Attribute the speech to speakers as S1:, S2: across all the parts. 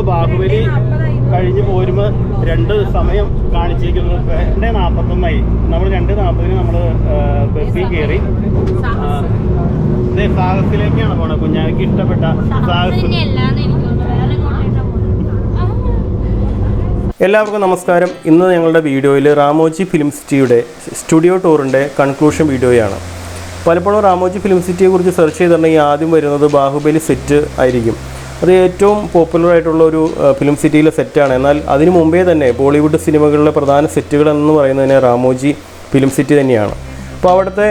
S1: ബാഹുബലി കഴിഞ്ഞ് പോരുമ്പോൾ 2 സമയം കാണിച്ചിരിക്കുന്നത് 2:41 നമ്മൾ 2:40 നമ്മൾ ബസ്സിൽ കയറി സാഹസിലേക്കാണ് പോണത്. കുഞ്ഞാക്ക് ഇഷ്ടപ്പെട്ട സാഹസ്. എല്ലാവർക്കും നമസ്കാരം. ഇന്ന് ഞങ്ങളുടെ വീഡിയോയിൽ റാമോജി ഫിലിം സിറ്റിയുടെ സ്റ്റുഡിയോ ടൂറിൻ്റെ കൺക്ലൂഷൻ വീഡിയോയാണ്. പലപ്പോഴും റാമോജി ഫിലിം സിറ്റിയെക്കുറിച്ച് സെർച്ച് ചെയ്തിട്ടുണ്ടെങ്കിൽ ആദ്യം വരുന്നത് ബാഹുബലി സെറ്റ് ആയിരിക്കും. അത് ഏറ്റവും പോപ്പുലറായിട്ടുള്ള ഒരു ഫിലിം സിറ്റിയിലെ സെറ്റാണ്. എന്നാൽ അതിനു മുമ്പേ തന്നെ ബോളിവുഡ് സിനിമകളിലെ പ്രധാന സെറ്റുകൾ എന്ന് പറയുന്നതിന് റാമോജി ഫിലിം സിറ്റി തന്നെയാണ്. അപ്പോൾ അവിടുത്തെ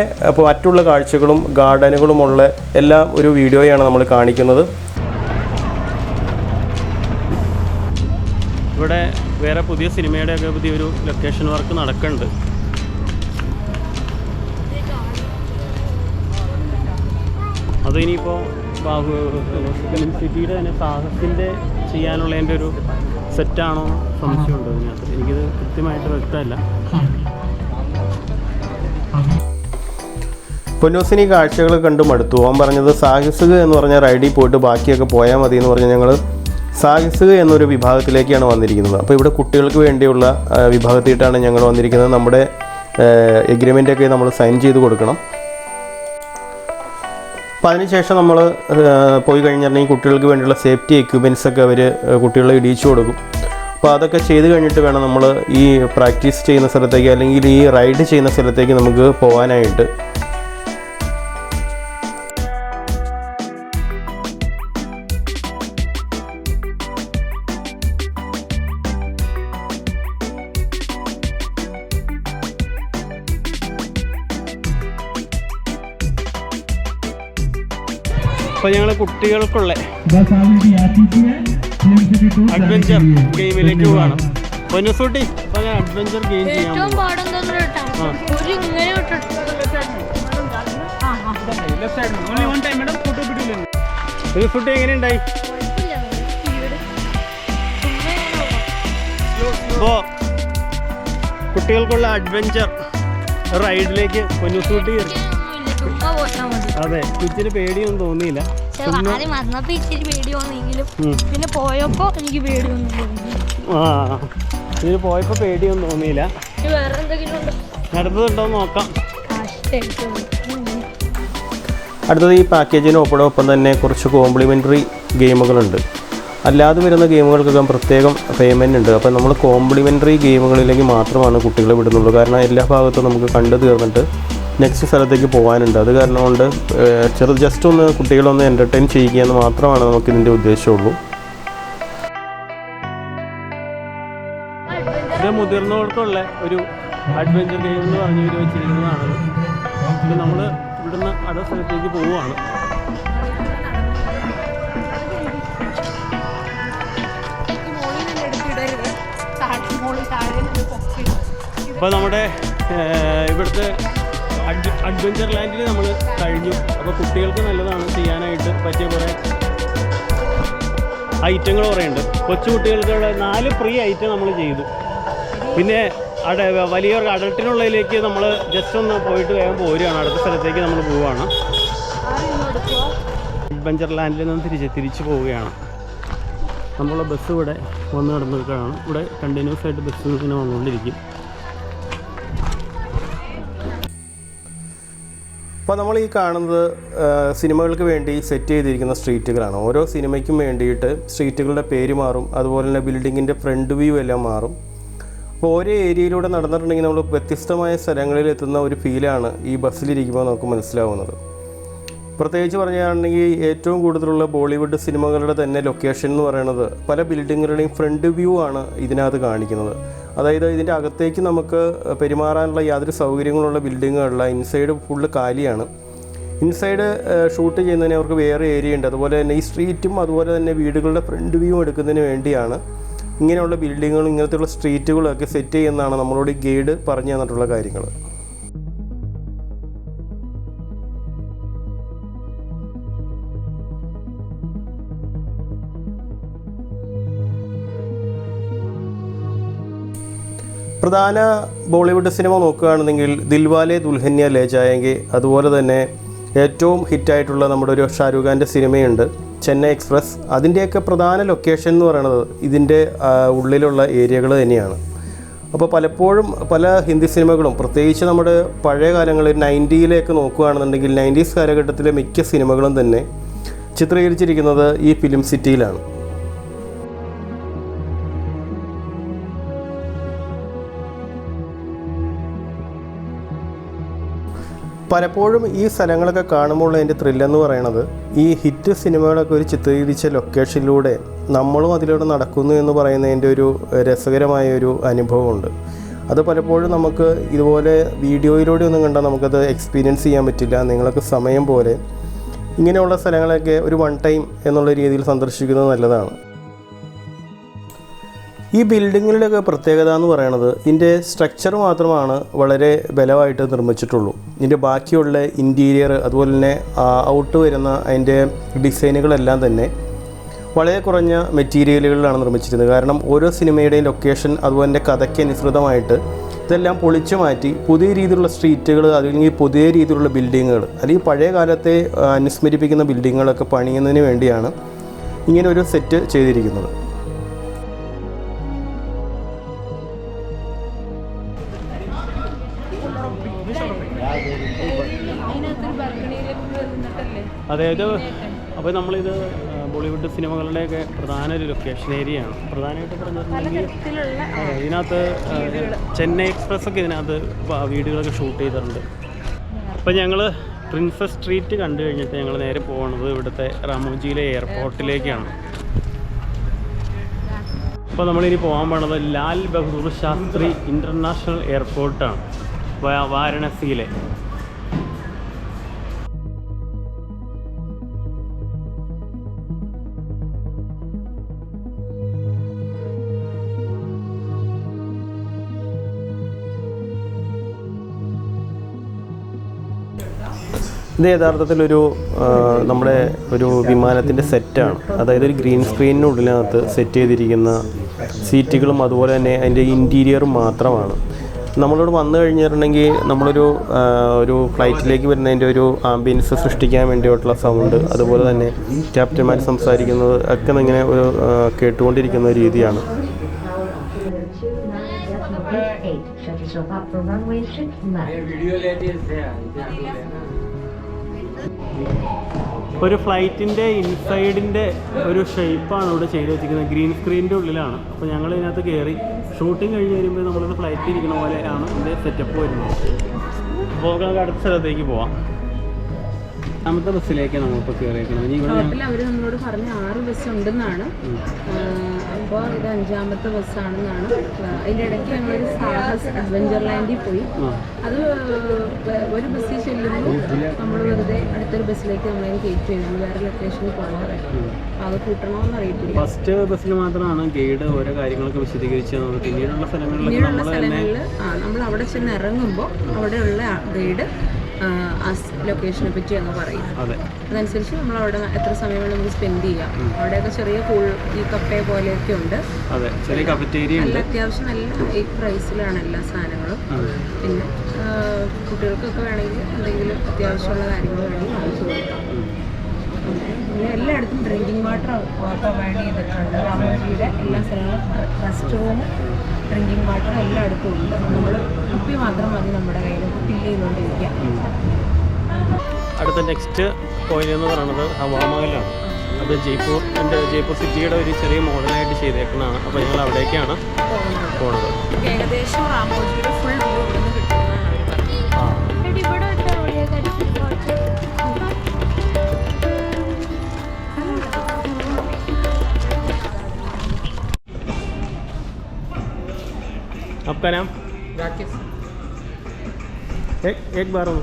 S1: മറ്റുള്ള കാഴ്ചകളും ഗാർഡനുകളുമുള്ള എല്ലാം ഒരു വീഡിയോയാണ് നമ്മൾ കാണിക്കുന്നത്. ഇവിടെ വേറെ പുതിയ സിനിമയുടെയൊക്കെ പുതിയൊരു ലൊക്കേഷൻ വർക്ക് നടക്കുന്നുണ്ട്. അത് ഇനിയിപ്പോൾ ഫിലിം സിറ്റിയുടെ തന്നെ സാഹസിൻ്റെ ചെയ്യാനുള്ളതിൻ്റെ ഒരു സെറ്റാണോ സംശയമുണ്ട് അതിനകത്ത്. എനിക്കിത് കൃത്യമായിട്ട് വ്യക്തമല്ല. പൊന്നൂസിന് ഈ കാഴ്ചകൾ കണ്ടു മടുത്തു. അവൻ പറഞ്ഞത് സാഹസിക എന്ന് പറഞ്ഞ റൈഡിൽ പോയിട്ട് ബാക്കിയൊക്കെ പോയാൽ മതി എന്ന് പറഞ്ഞ് ഞങ്ങൾ സാഹസിക എന്നൊരു വിഭാഗത്തിലേക്കാണ് വന്നിരിക്കുന്നത്. അപ്പോൾ ഇവിടെ കുട്ടികൾക്ക് വേണ്ടിയുള്ള വിഭാഗത്തിയിട്ടാണ് ഞങ്ങൾ വന്നിരിക്കുന്നത്. നമ്മുടെ എഗ്രിമെൻ്റൊക്കെ നമ്മൾ സൈൻ ചെയ്ത് കൊടുക്കണം. അപ്പോൾ അതിനുശേഷം നമ്മൾ പോയി കഴിഞ്ഞിട്ടുണ്ടെങ്കിൽ കുട്ടികൾക്ക് വേണ്ടിയുള്ള സേഫ്റ്റി എക്യുപ്മെൻറ്റ്സൊക്കെ അവർ കുട്ടികളെ ഇടിച്ചു കൊടുക്കും. അപ്പോൾ അതൊക്കെ ചെയ്ത് കഴിഞ്ഞിട്ട് വേണം നമ്മൾ ഈ പ്രാക്ടീസ് ചെയ്യുന്ന സ്ഥലത്തേക്ക് അല്ലെങ്കിൽ ഈ റൈഡ് ചെയ്യുന്ന സ്ഥലത്തേക്ക് നമുക്ക് പോകാനായിട്ട്. അപ്പോൾ ഞങ്ങൾ കുട്ടികൾക്കുള്ള അഡ്വഞ്ചർ ഗെയിമിലേക്ക് പോവാണ്. പൊന്നൂസൂട്ടി അപ്പോൾ ഞാൻ അഡ്വഞ്ചർ ഗെയിം ചെയ്യാൻ പൊന്നൂസൂട്ടി എങ്ങനെയുണ്ടായി? അപ്പോൾ കുട്ടികൾക്കുള്ള അഡ്വഞ്ചർ റൈഡിലേക്ക് പൊന്നൂസൂട്ടി കയറി. അതെ, ഇച്ചിരി പേടിയൊന്നും തോന്നിയില്ല.
S2: പിന്നെ പോയപ്പോ എനിക്ക് പേടിയൊന്നും
S1: തോന്നിയില്ല. അടുത്തതുണ്ടോന്ന് നോക്കാം. അടുത്തത് ഈ പാക്കേജിനൊപ്പം തന്നെ കുറച്ച് കോംപ്ലിമെൻ്ററി ഗെയിമുകളുണ്ട്. അല്ലാതെ വരുന്ന ഗെയിമുകൾക്കൊക്കെ പ്രത്യേകം പേയ്മെൻ്റ് ഉണ്ട്. അപ്പോൾ നമ്മൾ കോംപ്ലിമെൻ്ററി ഗെയിമുകളിലേക്ക് മാത്രമാണ് കുട്ടികളെ വിടുന്നുള്ളൂ. കാരണം എല്ലാ ഭാഗത്തും നമുക്ക് കണ്ടു തീർന്നിട്ട് നെക്സ്റ്റ് സ്ഥലത്തേക്ക് പോകാനുണ്ട്. അത് കാരണം കൊണ്ട് ജസ്റ്റ് ഒന്ന് കുട്ടികളൊന്ന് എൻ്റർടൈൻ ചെയ്യുക എന്ന് മാത്രമാണ് നമുക്കിതിൻ്റെ ഉദ്ദേശമുള്ളൂ. ഇത് മുതിർന്നവർക്കുള്ള ഒരു അഡ്വഞ്ചർ ഗെയിം എന്ന് പറഞ്ഞു വെച്ചിരിക്കുന്നതാണ്. ഇത് നമ്മൾ ഇവിടുന്ന് അടുത്ത സ്ഥലത്തേക്ക് പോവുകയാണ്. അപ്പോൾ നമ്മുടെ ഇവിടുത്തെ അഡ്വഞ്ചർ ലാൻഡിൽ നമ്മൾ കഴിഞ്ഞു. അപ്പോൾ കുട്ടികൾക്ക് നല്ലതാണ് ചെയ്യാനായിട്ട് പറ്റിയ കുറേ ഐറ്റങ്ങൾ കുറേ ഉണ്ട്. കൊച്ചു കുട്ടികൾക്കുള്ള 4 ഫ്രീ ഐറ്റം നമ്മൾ ചെയ്തു. പിന്നെ വലിയൊരു അഡൾട്ടിനുള്ളതിലേക്ക് നമ്മൾ ജസ്റ്റ് ഒന്ന് പോയിട്ട് വേഗം പോരുകയാണ്. അടുത്ത സ്ഥലത്തേക്ക് നമ്മൾ പോവുകയാണ്. അഡ്വഞ്ചർ ലാൻഡിൽ നിന്ന് തിരിച്ചു പോവുകയാണ്. നമ്മളെ ബസ് ഇവിടെ വന്ന് നടന്നു നിൽക്കുകയാണ്. ഇവിടെ കണ്ടിന്യൂസ് ആയിട്ട് ബസ് ഇങ്ങനെ വന്നുകൊണ്ടിരിക്കും. അപ്പോൾ നമ്മൾ ഈ കാണുന്നത് സിനിമകൾക്ക് വേണ്ടി സെറ്റ് ചെയ്തിരിക്കുന്ന സ്ട്രീറ്റുകളാണ്. ഓരോ സിനിമയ്ക്കും വേണ്ടിയിട്ട് സ്ട്രീറ്റുകളുടെ പേര് മാറും. അതുപോലെ തന്നെ ബിൽഡിങ്ങിൻ്റെ ഫ്രണ്ട് വ്യൂ എല്ലാം മാറും. അപ്പോൾ ഓരോ ഏരിയയിലൂടെ നടന്നിട്ടുണ്ടെങ്കിൽ നമ്മൾ വ്യത്യസ്തമായ സ്ഥലങ്ങളിൽ എത്തുന്ന ഒരു ഫീലാണ് ഈ ബസ്സിലിരിക്കുമ്പോൾ നമുക്ക് മനസ്സിലാവുന്നത്. പ്രത്യേകിച്ച് പറയുകയാണെങ്കിൽ ഏറ്റവും കൂടുതലുള്ള ബോളിവുഡ് സിനിമകളുടെ തന്നെ ലൊക്കേഷൻ എന്ന് പറയുന്നത് പല ബിൽഡിങ്ങുകളുടെയും ഫ്രണ്ട് വ്യൂ ആണ് ഇതിനകത്ത് കാണിക്കുന്നത്. അതായത് ഇതിൻ്റെ അകത്തേക്ക് നമുക്ക് പെരുമാറാനുള്ള യാതൊരു സൗകര്യങ്ങളുള്ള ബിൽഡിങ്ങുകളില്ല. ഇൻസൈഡ് ഫുള്ള് കാലിയാണ്. ഇൻസൈഡ് ഷൂട്ട് ചെയ്യുന്നതിന് അവർക്ക് വേറെ ഏരിയ ഉണ്ട്. അതുപോലെ തന്നെ ഈ സ്ട്രീറ്റും അതുപോലെ തന്നെ വീടുകളുടെ ഫ്രണ്ട് വ്യൂ എടുക്കുന്നതിന് വേണ്ടിയാണ് ഇങ്ങനെയുള്ള ബിൽഡിങ്ങുകളും ഇങ്ങനത്തെയുള്ള സ്ട്രീറ്റുകളൊക്കെ സെറ്റ് ചെയ്യുന്നതാണ് നമ്മളോട് ഗൈഡ് പറഞ്ഞു തന്നിട്ടുള്ള കാര്യങ്ങൾ. പ്രധാന ബോളിവുഡ് സിനിമ നോക്കുകയാണെന്നെങ്കിൽ ദിൽവാലെ ദുൽഹനിയ ലേ ജായേംഗെ, അതുപോലെ തന്നെ ഏറ്റവും ഹിറ്റായിട്ടുള്ള നമ്മുടെ ഒരു ഷാരൂഖ് ഖാൻ്റെ സിനിമയുണ്ട് ചെന്നൈ എക്സ്പ്രസ്, അതിൻ്റെയൊക്കെ പ്രധാന ലൊക്കേഷൻ എന്ന് പറയുന്നത് ഇതിൻ്റെ ഉള്ളിലുള്ള ഏരിയകൾ തന്നെയാണ്. അപ്പോൾ പലപ്പോഴും പല ഹിന്ദി സിനിമകളും, പ്രത്യേകിച്ച് നമ്മുടെ പഴയ കാലങ്ങളിൽ 90-ലേക്ക് നോക്കുകയാണെന്നുണ്ടെങ്കിൽ 90s കാലഘട്ടത്തിലെ മിക്ക സിനിമകളും തന്നെ ചിത്രീകരിച്ചിരിക്കുന്നത് ഈ ഫിലിം സിറ്റിയിലാണ്. പലപ്പോഴും ഈ സ്ഥലങ്ങളൊക്കെ കാണുമ്പോൾ അതിൻ്റെ ത്രില്ലെന്ന് പറയുന്നത് ഈ ഹിറ്റ് സിനിമകളൊക്കെ ഒരു ചിത്രീകരിച്ച ലൊക്കേഷനിലൂടെ നമ്മളും അതിലൂടെ നടക്കുന്നു എന്ന് പറയുന്നതിൻ്റെ ഒരു രസകരമായ ഒരു അനുഭവമുണ്ട്. അത് പലപ്പോഴും നമുക്ക് ഇതുപോലെ വീഡിയോയിലൂടെ ഒന്നും കണ്ടാൽ നമുക്കത് എക്സ്പീരിയൻസ് ചെയ്യാൻ പറ്റില്ല. നിങ്ങൾക്ക് സമയം പോലെ ഇങ്ങനെയുള്ള സ്ഥലങ്ങളൊക്കെ ഒരു വൺ ടൈം എന്നുള്ള രീതിയിൽ സന്ദർശിക്കുന്നത് നല്ലതാണ്. ഈ ബിൽഡിങ്ങിലൊക്കെ പ്രത്യേകത എന്ന് പറയുന്നത് ഇതിൻ്റെ സ്ട്രക്ചർ മാത്രമാണ് വളരെ ബലമായിട്ട് നിർമ്മിച്ചിട്ടുള്ളൂ. ഇതിൻ്റെ ബാക്കിയുള്ള ഇൻറ്റീരിയർ അതുപോലെ തന്നെ ഔട്ട് വരുന്ന അതിൻ്റെ ഡിസൈനുകളെല്ലാം തന്നെ വളരെ കുറഞ്ഞ മെറ്റീരിയലുകളിലാണ് നിർമ്മിച്ചിരുന്നത്. കാരണം ഓരോ സിനിമയുടെയും ലൊക്കേഷൻ അതുപോലെ തന്നെ കഥയ്ക്ക് അനുസൃതമായിട്ട് ഇതെല്ലാം പൊളിച്ചു മാറ്റി പുതിയ രീതിയിലുള്ള സ്ട്രീറ്റുകൾ അല്ലെങ്കിൽ പുതിയ രീതിയിലുള്ള ബിൽഡിങ്ങുകൾ അല്ലെങ്കിൽ പഴയ കാലത്തെ അനുസ്മരിപ്പിക്കുന്ന ബിൽഡിങ്ങുകളൊക്കെ പണിയുന്നതിന് വേണ്ടിയാണ് ഇങ്ങനെ ഒരു സെറ്റ് ചെയ്തിരിക്കുന്നത്. അതായത് അപ്പോൾ നമ്മളിത് ബോളിവുഡ് സിനിമകളുടെയൊക്കെ പ്രധാന ഒരു ലൊക്കേഷൻ ഏരിയയാണ്. പ്രധാനമായിട്ട് പറഞ്ഞിട്ടുണ്ടെങ്കിൽ ഇതിനകത്ത് ചെന്നൈ എക്സ്പ്രസ് ഒക്കെ ഇതിനകത്ത് വീഡിയോകളൊക്കെ ഷൂട്ട് ചെയ്തിട്ടുണ്ട്. അപ്പോൾ ഞങ്ങൾ പ്രിൻസസ് സ്ട്രീറ്റ് കണ്ടു കഴിഞ്ഞിട്ട് ഞങ്ങൾ നേരെ പോകുന്നത് ഇവിടുത്തെ റാമോജിയിലെ എയർപോർട്ടിലേക്കാണ്. അപ്പോൾ നമ്മളിനി പോകാൻ പോണത് ലാൽ ബഹദൂർ ശാസ്ത്രി ഇൻ്റർനാഷണൽ എയർപോർട്ടാണ്, വാരണസിയിലെ. ഇത് യഥാർത്ഥത്തിലൊരു നമ്മുടെ ഒരു വിമാനത്തിൻ്റെ സെറ്റാണ്. അതായത് ഒരു ഗ്രീൻ സ്ക്രീനിനുള്ളിനകത്ത് സെറ്റ് ചെയ്തിരിക്കുന്ന സീറ്റുകളും അതുപോലെ തന്നെ അതിൻ്റെ ഇൻറ്റീരിയറും മാത്രമാണ്. നമ്മളിവിടെ വന്നു കഴിഞ്ഞിട്ടുണ്ടെങ്കിൽ ഒരു ഫ്ലൈറ്റിലേക്ക് വരുന്നതിൻ്റെ ഒരു ആംബിയൻസ് സൃഷ്ടിക്കാൻ വേണ്ടിയിട്ടുള്ള സൗണ്ട്, അതുപോലെ തന്നെ ക്യാപ്റ്റന്മാർ സംസാരിക്കുന്നത് ഒക്കെ ഇങ്ങനെ ഒരു കേട്ടുകൊണ്ടിരിക്കുന്ന രീതിയാണ്. ഒരു ഫ്ലൈറ്റിൻ്റെ ഇൻസൈഡിൻ്റെ ഒരു ഷേപ്പാണ് ഇവിടെ ചെയ്ത് വെച്ചിരിക്കുന്നത്. ഗ്രീൻ സ്ക്രീനിൻ്റെ ഉള്ളിലാണ്. അപ്പോൾ ഞങ്ങൾ ഇതിനകത്ത് കയറി ഷൂട്ടിംഗ് കഴിഞ്ഞ് വരുമ്പോൾ നമ്മളിത് ഫ്ലൈറ്റിൽ ഇരിക്കുന്ന പോലെയാണ് ഇതിൻ്റെ സെറ്റപ്പ് വരുന്നത്. അപ്പോൾ നമുക്ക് അടുത്ത സ്ഥലത്തേക്ക് പോവാം. രണ്ടാമത്തെ ബസ്സിലേക്കാണ് നമ്മളിപ്പോൾ കയറിയിരിക്കുന്നത്. ഇനി ഇവിടെ
S3: അവർ നമ്മളോട് പറഞ്ഞ 6 ബസ് ഉണ്ടെന്നാണ്. അപ്പോൾ ഇത് 5ാമത്തെ ബസ്സാണെന്നാണ്. അതിൻ്റെ ഇടയ്ക്ക് ഞങ്ങളൊരു സാഹസ് അഡ്വഞ്ചർ ലാൻഡിൽ പോയി. അത് ഒരു ബസ്സിൽ ചെല്ലുമ്പോൾ നമ്മൾ വെറുതെ അടുത്തൊരു ബസ്സിലേക്ക് നമ്മളതിന് കയറ്റി വരും. നമ്മൾ വേറെ ലൊക്കേഷനിൽ പോകാറ്. അപ്പോൾ അത് കൂട്ടണമെന്ന് അറിയത്തില്ല.
S1: ഫസ്റ്റ് ബസ്സിൽ മാത്രമാണ് ഗൈഡ് ഓരോ കാര്യങ്ങളൊക്കെ വിശദീകരിച്ച് തന്നത്. പിന്നീടുള്ള സ്ഥലങ്ങളിൽ
S3: നമ്മൾ അവിടെ ചെന്ന് ഇറങ്ങുമ്പോൾ അവിടെയുള്ള ഗൈഡ് ആ ലൊക്കേഷനെ പറ്റി അങ്ങ് പറയും. അതനുസരിച്ച് നമ്മൾ അവിടെ എത്ര സമയം നമുക്ക് സ്പെൻഡ് ചെയ്യാം. അവിടെയൊക്കെ ചെറിയ ഈ കഫേ പോലെയൊക്കെ ഉണ്ട്. നല്ല അത്യാവശ്യം നല്ല ഈ പ്രൈസിലാണ് എല്ലാ സാധനങ്ങളും. പിന്നെ കുട്ടികൾക്കൊക്കെ വേണമെങ്കിൽ എന്തെങ്കിലും അത്യാവശ്യമുള്ള കാര്യങ്ങൾ വേണമെങ്കിൽ വാങ്ങിച്ചു കൊടുക്കാം. പിന്നെ എല്ലായിടത്തും ഡ്രിങ്കിങ് വാട്ടർ പ്രൊവൈഡ് ചെയ്തിട്ടുണ്ട്. റാമോജിയുടെ എല്ലാ സ്ഥലങ്ങളും റെസ്റ്റ് റൂമും ഡ്രിങ്കിങ് വാട്ടർ എല്ലായിടത്തും ഉണ്ട്. നമ്മൾ കുപ്പി മാത്രം മതി നമ്മുടെ കയ്യിൽ ഫില്ല് ചെയ്തുകൊണ്ടിരിക്കുക.
S1: അടുത്ത നെക്സ്റ്റ് പോയിന്റ് എന്ന് പറയുന്നത് ഹവാമഹലാണ്. അത് ജയ്പൂർ സിറ്റിയുടെ ഒരു ചെറിയ മോഡലായിട്ട് ചെയ്തേക്കുന്നതാണ്. അപ്പോൾ ഞങ്ങൾ അവിടേക്കാണ് പോകുന്നത്.
S3: ഏകദേശം റാമോജിയുടെ ഫുൾ വ്യൂ ഇവിടുന്ന് കിട്ടുന്നതാണ് അവർ പറഞ്ഞത്.
S1: आपका नाम? राकेश. एक बार हो.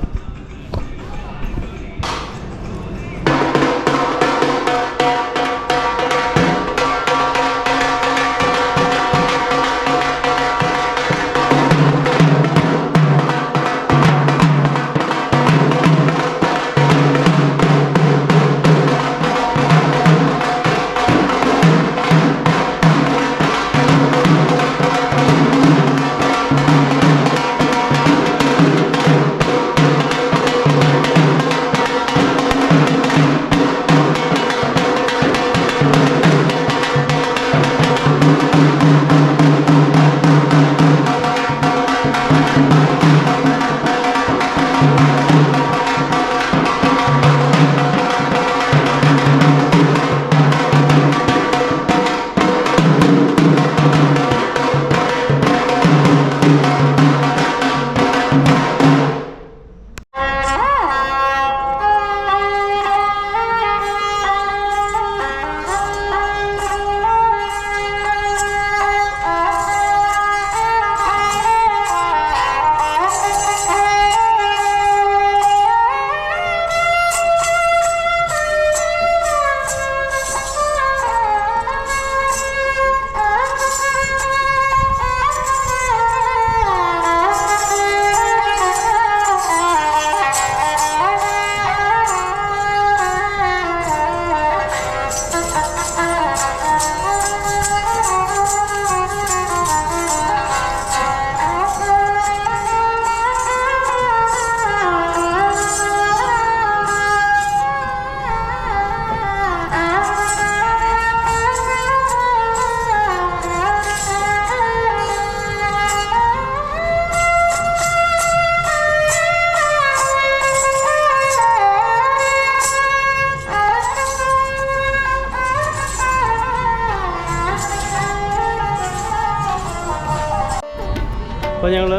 S1: അപ്പോൾ ഞങ്ങൾ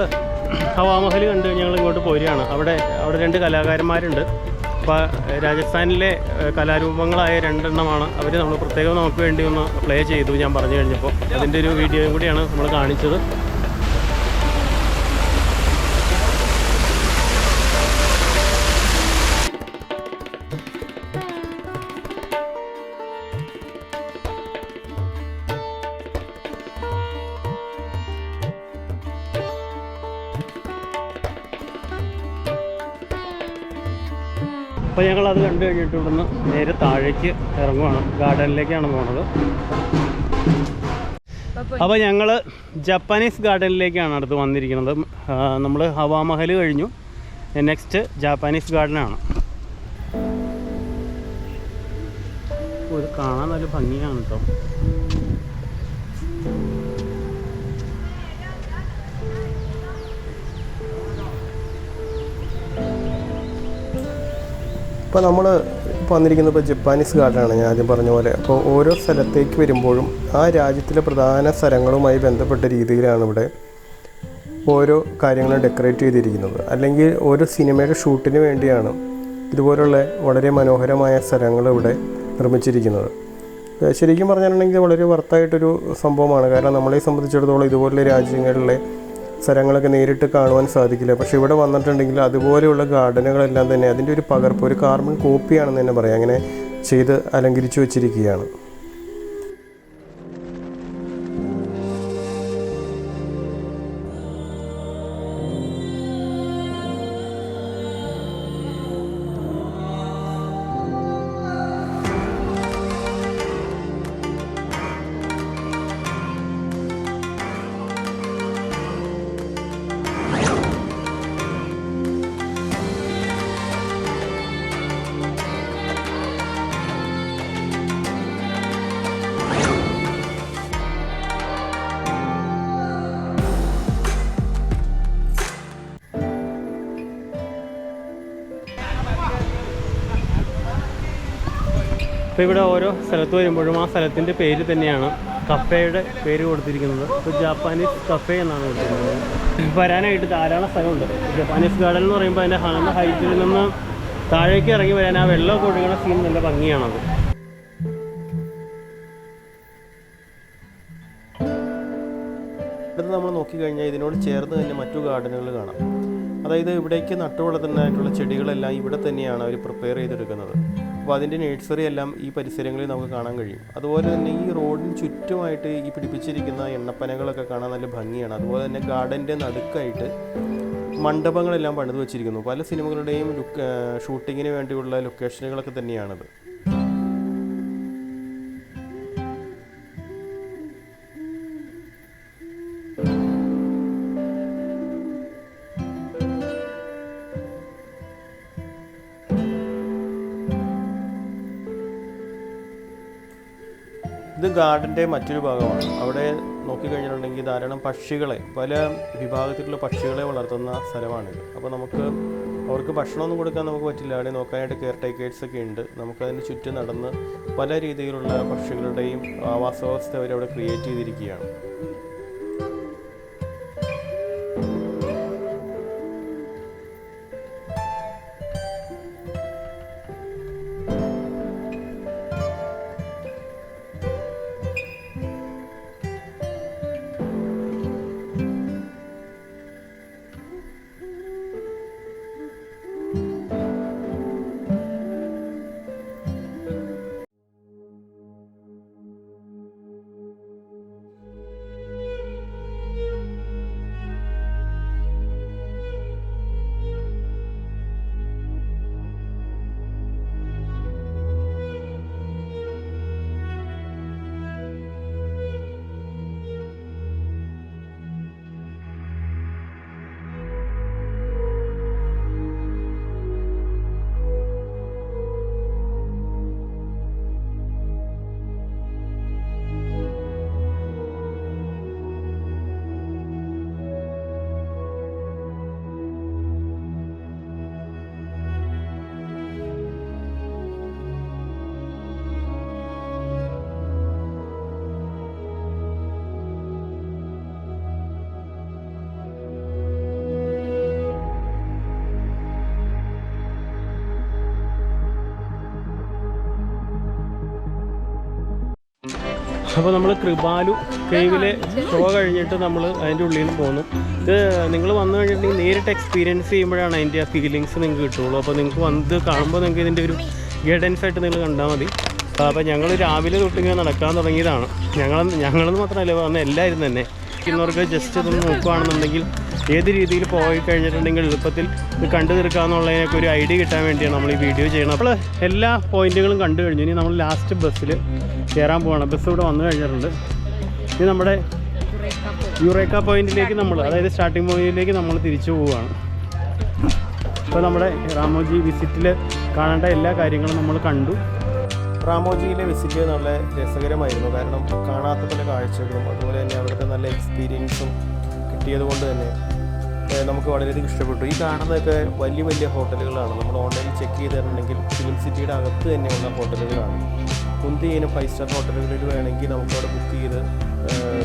S1: ഹവാമഹൽ കണ്ട് ഞങ്ങൾ ഇങ്ങോട്ട് പോരുകയാണ്. അവിടെ 2 കലാകാരന്മാരുണ്ട്. അപ്പോൾ രാജസ്ഥാനിലെ കലാരൂപങ്ങളായ 2 എണ്ണമാണ് അവർ നമ്മൾ പ്രത്യേകം നമുക്ക് വേണ്ടി ഒന്ന് പ്ലേ ചെയ്തു ഞാൻ പറഞ്ഞു കഴിഞ്ഞപ്പോൾ. അതിൻ്റെ ഒരു വീഡിയോയും കൂടിയാണ് നമ്മൾ കാണിച്ചത്. അപ്പോൾ ഞങ്ങളത് കണ്ടു കഴിഞ്ഞിട്ട് ഇവിടുന്ന് നേരെ താഴേക്ക് ഇറങ്ങുവാണ്, ഗാർഡനിലേക്കാണ് പോകുന്നത്. അപ്പോൾ ഞങ്ങൾ ജപ്പാനീസ് ഗാർഡനിലേക്കാണ് അടുത്ത് വന്നിരിക്കുന്നത്. നമ്മൾ ഹവാമഹൽ കഴിഞ്ഞു, നെക്സ്റ്റ് ജാപ്പാനീസ് ഗാർഡനാണ്. ഇത് കാണാൻ നല്ല ഭംഗിയാണ് കേട്ടോ.
S2: ഇപ്പോൾ നമ്മൾ വന്നിരിക്കുന്നത് ജപ്പാനീസ് ഗാർഡനാണ്, ഞാൻ ആദ്യം പറഞ്ഞ പോലെ. അപ്പോൾ ഓരോ സ്ഥലത്തേക്ക് വരുമ്പോഴും ആ രാജ്യത്തിലെ പ്രധാന സ്ഥലങ്ങളുമായി ബന്ധപ്പെട്ട രീതിയിലാണ് ഇവിടെ ഓരോ കാര്യങ്ങളും ഡെക്കറേറ്റ് ചെയ്തിരിക്കുന്നത്. അല്ലെങ്കിൽ ഓരോ സിനിമയുടെ ഷൂട്ടിന് വേണ്ടിയാണ് ഇതുപോലുള്ള വളരെ മനോഹരമായ സ്ഥലങ്ങൾ ഇവിടെ നിർമ്മിച്ചിരിക്കുന്നത്. ശരിക്കും പറഞ്ഞിട്ടുണ്ടെങ്കിൽ വളരെ വർത്തായിട്ടൊരു സംഭവമാണ്. കാരണം നമ്മളെ സംബന്ധിച്ചിടത്തോളം ഇതുപോലുള്ള രാജ്യങ്ങളിലെ സ്ഥലങ്ങളൊക്കെ നേരിട്ട് കാണുവാൻ സാധിക്കില്ല. പക്ഷേ ഇവിടെ വന്നിട്ടുണ്ടെങ്കിൽ അതുപോലെയുള്ള ഗാർഡനുകളെല്ലാം തന്നെ അതിൻ്റെ ഒരു പകർപ്പ്, ഒരു കാർബൺ കോപ്പിയാണെന്ന് തന്നെ പറയാം. അങ്ങനെ ചെയ്ത് അലങ്കരിച്ചു വച്ചിരിക്കുകയാണ്.
S1: അപ്പോൾ ഇവിടെ ഓരോ സ്ഥലത്ത് വരുമ്പോഴും ആ സ്ഥലത്തിൻ്റെ പേര് തന്നെയാണ് കഫേയുടെ പേര് കൊടുത്തിരിക്കുന്നത്. ഇപ്പോൾ ജാപ്പാനീസ് കഫേ എന്നാണ് കൊടുത്തിരിക്കുന്നത്. വരാനായിട്ട് ധാരാളം സ്ഥലമുണ്ട്. ജപ്പാനീസ് ഗാർഡൻ എന്ന് പറയുമ്പോൾ അതിൻ്റെ ഹൈറ്റിൽ നിന്ന് താഴേക്ക് ഇറങ്ങി വരാൻ ആ വെള്ളമൊക്കെ ഒഴുകുന്ന സീൻ നല്ല ഭംഗിയാണത്.
S2: അടുത്ത് നമ്മൾ നോക്കിക്കഴിഞ്ഞാൽ ഇതിനോട് ചേർന്ന് തന്നെ മറ്റു ഗാർഡനുകൾ കാണാം. അതായത് ഇവിടേക്ക് നട്ടുവളർത്തുന്നതായിട്ടുള്ള ചെടികളെല്ലാം ഇവിടെ തന്നെയാണ് അവർ പ്രിപ്പയർ ചെയ്തെടുക്കുന്നത്. അപ്പോൾ അതിൻ്റെ നഴ്സറി എല്ലാം ഈ പരിസരങ്ങളിൽ നമുക്ക് കാണാൻ കഴിയും. അതുപോലെ തന്നെ ഈ റോഡിന് ചുറ്റുമായിട്ട് ഈ പിടിപ്പിച്ചിരിക്കുന്ന എണ്ണപ്പനകളൊക്കെ കാണാൻ നല്ല ഭംഗിയാണ്. അതുപോലെ തന്നെ ഗാർഡൻ്റെ നടുക്കായിട്ട് മണ്ഡപങ്ങളെല്ലാം പണിത് വെച്ചിരിക്കുന്നു. പല സിനിമകളുടെയും ഷൂട്ടിങ്ങിന് വേണ്ടിയുള്ള ലൊക്കേഷനുകളൊക്കെ തന്നെയാണത്. ഇത് ഗാർഡൻ്റെ മറ്റൊരു ഭാഗമാണ്. അവിടെ നോക്കിക്കഴിഞ്ഞിട്ടുണ്ടെങ്കിൽ ധാരാളം പക്ഷികളെ, പല വിഭാഗത്തിലുള്ള പക്ഷികളെ വളർത്തുന്ന സ്ഥലമാണിത്. അപ്പോൾ നമുക്ക് അവർക്ക് ഭക്ഷണമൊന്നും കൊടുക്കാൻ നമുക്ക് പറ്റില്ല. അവിടെ നോക്കാനായിട്ട് കെയർ ടേക്കേഴ്സൊക്കെ ഉണ്ട്. നമുക്കതിന് ചുറ്റും നടന്ന് പല രീതിയിലുള്ള പക്ഷികളുടെയും ആവാസവ്യവസ്ഥ അവരവിടെ ക്രിയേറ്റ് ചെയ്തിരിക്കുകയാണ്.
S1: അപ്പോൾ നമ്മൾ കൃപാലു കേവിലെ ഷോ കഴിഞ്ഞിട്ട് നമ്മൾ അതിൻ്റെ ഉള്ളിൽ നിന്ന് പോന്നു. ഇത് നിങ്ങൾ വന്നു കഴിഞ്ഞിട്ടുണ്ടെങ്കിൽ നേരിട്ട് എക്സ്പീരിയൻസ് ചെയ്യുമ്പോഴാണ് അതിൻ്റെ ആ ഫീലിങ്സ് നിങ്ങൾക്ക് കിട്ടുള്ളൂ. അപ്പോൾ നിങ്ങൾക്ക് വന്ന് കാണുമ്പോൾ നിങ്ങൾക്ക് ഇതിൻ്റെ ഒരു ഗൈഡൻസ് ആയിട്ട് നിങ്ങൾ കണ്ടാൽ മതി. അപ്പോൾ ഞങ്ങൾ രാവിലെ തൊട്ടിങ്ങനെ നടക്കാൻ തുടങ്ങിയതാണ്. ഞങ്ങളെന്ന് മാത്രമല്ല വന്ന എല്ലാവരും തന്നെ ഇന്നവർക്ക് ജസ്റ്റ് ഇതൊന്ന് നോക്കുകയാണെന്നുണ്ടെങ്കിൽ ഏത് രീതിയിൽ പോയി കഴിഞ്ഞിട്ടുണ്ടെങ്കിൽ എളുപ്പത്തിൽ ഇത് കണ്ടു തീർക്കാമെന്നുള്ളതിനൊക്കെ ഒരു ഐഡിയ കിട്ടാൻ വേണ്ടിയാണ് നമ്മൾ ഈ വീഡിയോ ചെയ്യുന്നത്. അപ്പോൾ എല്ലാ പോയിന്റുകളും കണ്ടു കഴിഞ്ഞു. ഇനി നമ്മൾ ലാസ്റ്റ് ബസ്സിൽ കയറാൻ പോവാണ്. ബസ് ഇവിടെ വന്നു കഴിഞ്ഞിട്ടുണ്ട്. ഇനി നമ്മുടെ യുറേക്ക പോയിന്റിലേക്ക് നമ്മൾ, അതായത് സ്റ്റാർട്ടിംഗ് പോയിന്റിലേക്ക് നമ്മൾ തിരിച്ചു പോവുകയാണ്. ഇപ്പോൾ നമ്മുടെ റാമോജി വിസിറ്റിൽ കാണേണ്ട എല്ലാ കാര്യങ്ങളും നമ്മൾ കണ്ടു.
S2: റാമോജിയിലെ വിസിറ്റ് നല്ല രസകരമായിരുന്നു. കാരണം കാണാത്ത പല കാഴ്ചകളും അതുപോലെ തന്നെ അവിടുത്തെ നല്ല എക്സ്പീരിയൻസും കിട്ടിയത് കൊണ്ട് തന്നെ നമുക്ക് വളരെയധികം ഇഷ്ടപ്പെട്ടു. ഈ കാണുന്നതൊക്കെ വലിയ വലിയ ഹോട്ടലുകളാണ്. നമ്മൾ ഓൺലൈനിൽ ചെക്ക് ചെയ്തിട്ടുണ്ടെങ്കിൽ ഫിലിം സിറ്റിയുടെ അകത്ത് തന്നെയുള്ള ഹോട്ടലുകളാണ്. മുന്തിയനും 5 സ്റ്റാർ ഹോട്ടലുകളിൽ വേണമെങ്കിൽ നമുക്കവിടെ ബുക്ക് ചെയ്ത്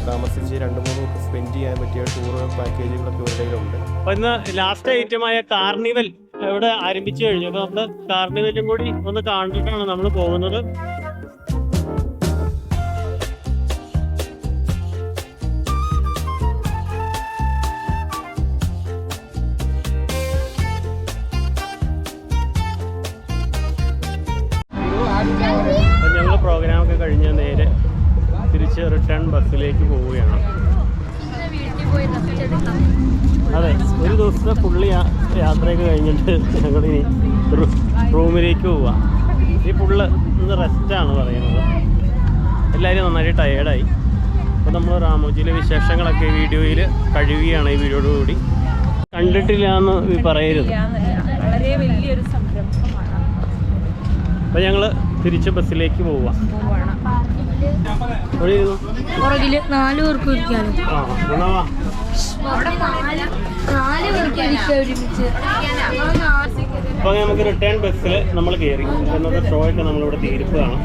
S2: താമസിച്ച് 2-3 ദിവസം സ്പെൻഡ് ചെയ്യാൻ പറ്റിയ ടൂർ പാക്കേജുകളൊക്കെ ഇവരുടെയിലുണ്ട്.
S1: അപ്പോൾ ഇന്ന് ലാസ്റ്റ് ഐറ്റമായ കാർണിവൽ ഇവിടെ ആരംഭിച്ചു കഴിഞ്ഞു. അപ്പോൾ നമ്മൾ കാർണിവലും കൂടി ഒന്ന് കണ്ടിട്ടാണ് നമ്മൾ പോകുന്നത്. അപ്പം ഞങ്ങൾ പ്രോഗ്രാമൊക്കെ കഴിഞ്ഞ് നേരെ തിരിച്ച് റിട്ടേൺ ബസ്സിലേക്ക് പോവുകയാണ്. അതെ, ഒരു ദിവസത്തെ ഫുള്ള് യാത്രയൊക്കെ കഴിഞ്ഞിട്ട് ഞങ്ങളിനി റൂമിലേക്ക് പോവാം. ഈ ഫുള്ള് ഇന്ന് റെസ്റ്റാണ് പറയുന്നത്. എല്ലാവരും നന്നായിട്ട് ടയേർഡായി. അപ്പോൾ നമ്മൾ റാമോജിയിലെ വിശേഷങ്ങളൊക്കെ വീഡിയോയിൽ കഴിയുകയാണ്. ഈ വീഡിയോയോടുകൂടി കണ്ടിട്ടില്ല എന്ന് പറയരുത്.
S3: വളരെ വലിയൊരു സംരംഭമാണ്.
S1: അപ്പോൾ ഞങ്ങൾ തിരിച്ച് ബസ്സിലേക്ക് പോവാം.
S4: പുറകില് 4 പേർക്ക് ഇരിക്കാനും ഒരുമിച്ച്.
S1: അപ്പോൾ നമുക്ക് റിട്ടേൺ ബസ്സിൽ നമ്മൾ കയറി. ഇന്നത്തെ ഷോ ഒക്കെ നമ്മളിവിടെ തീരുപ്പതാണ്.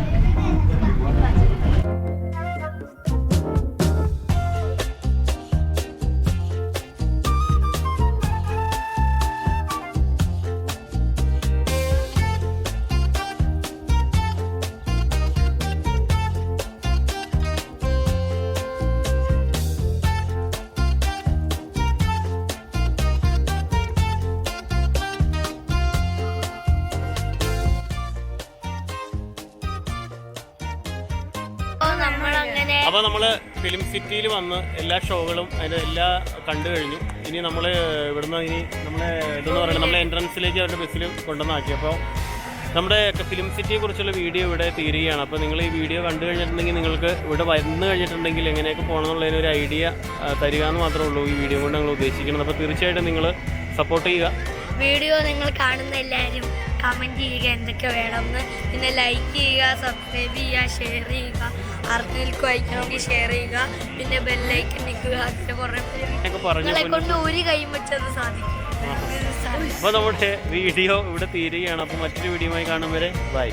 S1: അപ്പോൾ നമ്മൾ ഫിലിം സിറ്റിയിൽ വന്ന് എല്ലാ ഷോകളും അതിൻ്റെ എല്ലാം കണ്ടു കഴിഞ്ഞു. ഇനി നമ്മൾ ഇവിടുന്ന് നമ്മളെ ഇതെന്ന് പറയുന്നത് നമ്മളെ എൻട്രൻസിലേക്ക് അവരുടെ ബസ്സിൽ കൊണ്ടുവന്നാക്കി. അപ്പോൾ നമ്മുടെ ഫിലിം സിറ്റിയെ കുറിച്ചുള്ള വീഡിയോ ഇവിടെ തീരുകയാണ്. അപ്പോൾ നിങ്ങൾ ഈ വീഡിയോ കണ്ടു കഴിഞ്ഞിട്ടുണ്ടെങ്കിൽ നിങ്ങൾക്ക് ഇവിടെ വന്നു കഴിഞ്ഞിട്ടുണ്ടെങ്കിൽ എങ്ങനെയൊക്കെ പോകണം എന്നുള്ളതിനൊരു ഐഡിയ തരിക എന്ന് മാത്രമേ ഉള്ളൂ ഈ വീഡിയോ കൊണ്ട് ഞങ്ങൾ ഉദ്ദേശിക്കുന്നത്. അപ്പോൾ തീർച്ചയായിട്ടും നിങ്ങൾ സപ്പോർട്ട് ചെയ്യുക.
S4: വീഡിയോ നിങ്ങൾ കാണുന്ന എല്ലാവരും കമൻറ്റ് ചെയ്യുക എന്തൊക്കെ വേണമെന്ന്. പിന്നെ ലൈക്ക് ചെയ്യുക, സബ്സ്ക്രൈബ് ചെയ്യുക, ഷെയർ ചെയ്യുക. ആർക്കെങ്കിലും വായിക്കണമെങ്കിൽ ഷെയർ ചെയ്യുക. പിന്നെ ബെല്ലൈക്കൺ നിൽക്കുക. അതിൻ്റെ കുറേ നിങ്ങളെ കൊണ്ട് ഒരു കൈ വെച്ചത് സാധിക്കും.
S1: അപ്പോൾ നമ്മുടെ വീഡിയോ ഇവിടെ തീരുകയാണ്. അപ്പോൾ മറ്റൊരു വീഡിയോയുമായി കാണും വരെ ബൈ.